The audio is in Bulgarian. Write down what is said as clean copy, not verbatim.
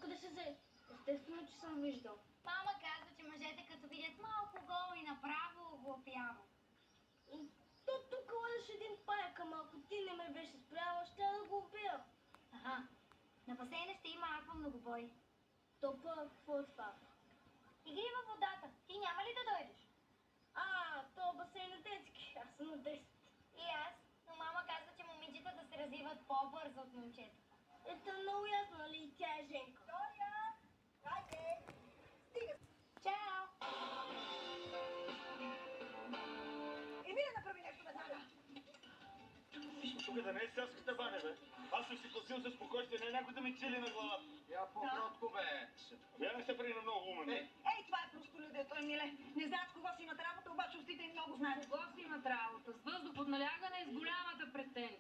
Откъде се взе? Естествено, че съм виждал. Мама казва, че мъжете като видят малко гол и направо го опяват. То тук лъжеш един паяк, ама ако ти не ме беше спряла, ще да го убия. Ага, на басейна ще има аква многобой. То пък, какво е това? Игри във водата. Ти няма ли да дойдеш? То басейн е детски. Аз съм на 10. И аз, но мама казва, че момичета да се развиват по-бързо от момчета. Ето много ясно, нали? Тя е Женка. Виктория! Хайде! Стига! Чао! Емилия, направи нещо веднага! Тук да не е селската баня, бе. Аз съм си платил за спокойствие, не е някой да ми чили на главата. Я по-кротко, бе. Я не се прави на много умен. Ей, това е просто людето, Емиле. Не знаят с кого си имат работа, обаче устите им много знаят. Кого си имат работа? С въздух от налягане и с голямата претенция.